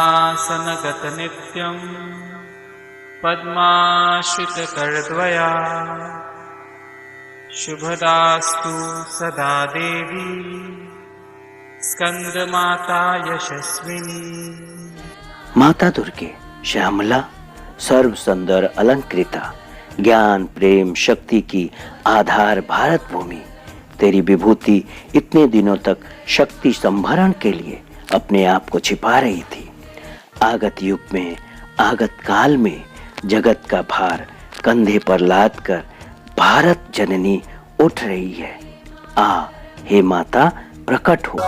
पद्मासनगत नित्यं पद्माश्रितकरद्वया शुभदास्तु सदा देवी स्कंदमाता यशस्विनी। माता दुर्गे श्यामला सर्व सुंदर अलंकृता ज्ञान प्रेम शक्ति की आधार भारत भूमि, तेरी विभूति इतने दिनों तक शक्ति संभरण के लिए अपने आप को छिपा रही थी। आगत युग में आगत काल में जगत का भार कंधे पर लाद कर भारत जननी उठ रही है। आ हे माता प्रकट हो।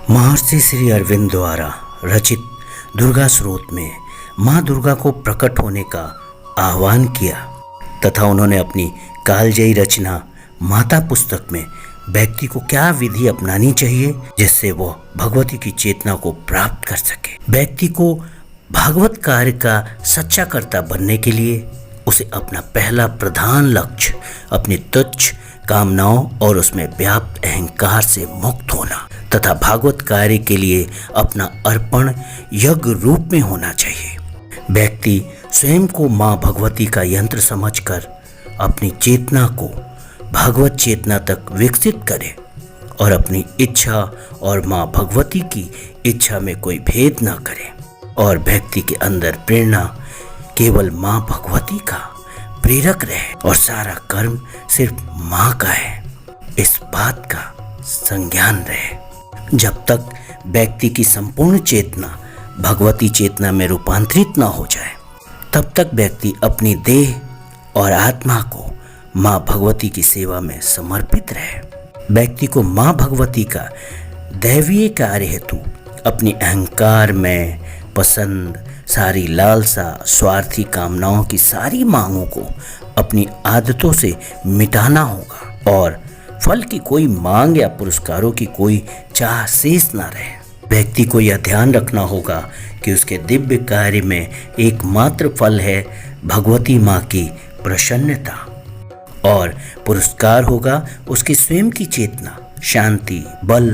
महर्षि श्री अरविंद द्वारा रचित दुर्गा स्रोत में माँ दुर्गा को प्रकट होने का आह्वान किया तथा उन्होंने अपनी कालजयी रचना माता पुस्तक में व्यक्ति को क्या विधि अपनानी चाहिए जिससे वह भगवती की चेतना को प्राप्त कर सके। व्यक्ति को भागवत कार्य का सच्चा कर्ता बनने के लिए उसे अपना पहला प्रधान लक्ष्य अपनी तुच्छ कामनाओं और उसमें व्याप्त अहंकार से मुक्त होना तथा भागवत कार्य के लिए अपना अर्पण यज्ञ रूप में होना चाहिए। व्यक्ति स्वयं को माँ भगवती का यंत्र समझकर अपनी चेतना को भागवत चेतना तक विकसित करे और अपनी इच्छा और माँ भगवती की इच्छा में कोई भेद न करे और व्यक्ति के अंदर प्रेरणा केवल माँ भगवती का प्रेरक रहे और सारा कर्म सिर्फ माँ का है, इस बात का संज्ञान रहे। जब तक व्यक्ति की संपूर्ण चेतना भगवती चेतना में रूपांतरित न हो जाए तब तक व्यक्ति अपनी देह और आत्मा को माँ भगवती की सेवा में समर्पित रहे। व्यक्ति को माँ भगवती का दैवीय कार्य हेतु अपनी अहंकार में पसंद सारी लालसा स्वार्थी कामनाओं की सारी मांगों को अपनी आदतों से मिटाना होगा और फल की कोई मांग या पुरस्कारों की कोई चाह शेष न रहे। व्यक्ति को यह ध्यान रखना होगा कि उसके दिव्य कार्य में एकमात्र फल है भगवती माँ की प्रसन्नता और पुरस्कार होगा उसकी स्वयं की चेतना शांति बल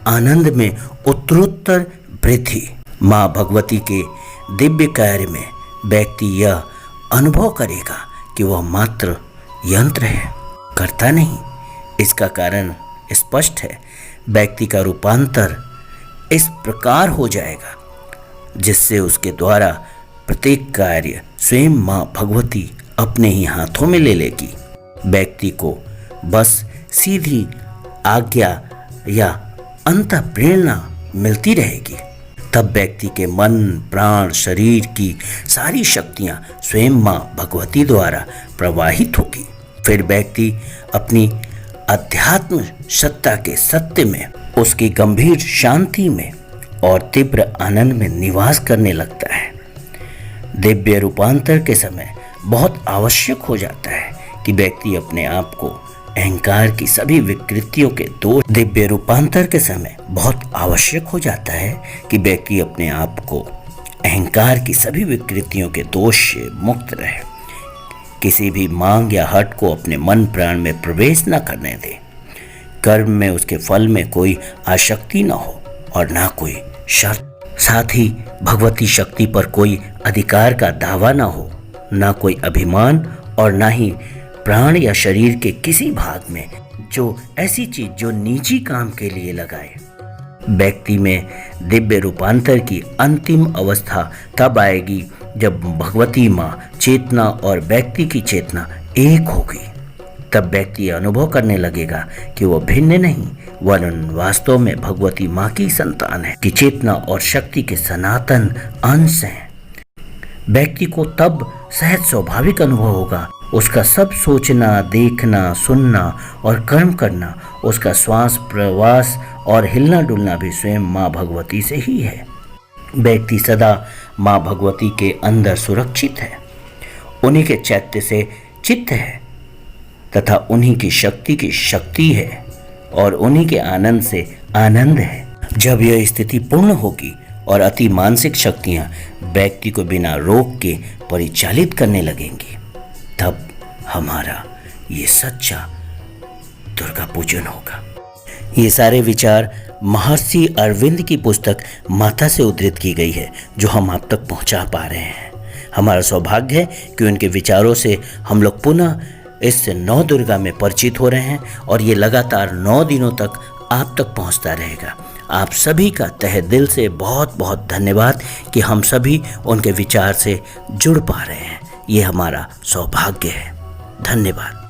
आनंद में उत्तरोत्तर वृद्धि। माँ भगवती के दिव्य कार्य में व्यक्ति यह अनुभव करेगा कि वह मात्र यंत्र है, कर्ता नहीं। इसका कारण स्पष्ट है। व्यक्ति का रूपांतर इस प्रकार हो जाएगा जिससे उसके द्वारा प्रत्येक कार्य स्वयं माँ भगवती अपने ही हाथों में ले लेगी। व्यक्ति को बस सीधी आज्ञा या अंतः प्रेरणा मिलती रहेगी। तब व्यक्ति के मन प्राण शरीर की सारी शक्तियां स्वयं माँ भगवती द्वारा प्रवाहित होगी। फिर व्यक्ति अपनी अध्यात्म सत्ता के सत्य में उसकी गंभीर शांति में और तीव्र आनंद में निवास करने लगता है। दिव्य रूपांतर के समय बहुत आवश्यक हो जाता है कि व्यक्ति अपने आप को अहंकार की सभी विकृतियों के दोष दिव्य रूपांतर के समय बहुत आवश्यक हो जाता है कि व्यक्ति अपने आप को अहंकार की सभी विकृतियों के दोष से मुक्त रहे। किसी भी मांग या हट को अपने मन प्राण में प्रवेश न करने दे। कर्म में उसके फल में कोई आसक्ति न हो और ना कोई शर्त। साथ ही भगवती शक्ति पर कोई अधिकार का दावा न हो, ना कोई अभिमान और ना ही प्राण या शरीर के किसी भाग में जो ऐसी चीज जो निजी काम के लिए लगाए। व्यक्ति में दिव्य रूपांतर की अंतिम अवस्था तब आएगी जब भगवती माँ चेतना और व्यक्ति की चेतना एक होगी। तब व्यक्ति अनुभव करने लगेगा कि वह भिन्न नहीं वरन वास्तव में भगवती माँ की संतान है, कि चेतना और शक्ति के सनातन अंश हैं। व्यक्ति को तब सहज स्वाभाविक अनुभव होगा। उसका सब सोचना देखना सुनना और कर्म करना, उसका श्वास प्रवास और हिलना डुलना भी स्वयं माँ भगवती से ही है। व्यक्ति सदा माँ भगवती के अंदर सुरक्षित है, उन्हीं के चैत्य से चित्त है तथा उन्हीं की शक्ति है और उन्हीं के आनंद से आनंद है। जब यह स्थिति पूर्ण होगी और अति मानसिक शक्तियाँ व्यक्ति को बिना रोक के परिचालित करने लगेंगी, तब हमारा ये सच्चा दुर्गा पूजन होगा। ये सारे विचार महर्षि अरविंद की पुस्तक माता से उद्धृत की गई है, जो हम आप तक पहुंचा पा रहे हैं। हमारा सौभाग्य है कि उनके विचारों से हम लोग पुनः इस नौ दुर्गा में परिचित हो रहे हैं और ये लगातार 9 दिनों तक आप तक पहुंचता रहेगा। आप सभी का तहे दिल से बहुत बहुत धन्यवाद कि हम सभी उनके विचार से जुड़ पा रहे हैं। ये हमारा सौभाग्य है। धन्यवाद।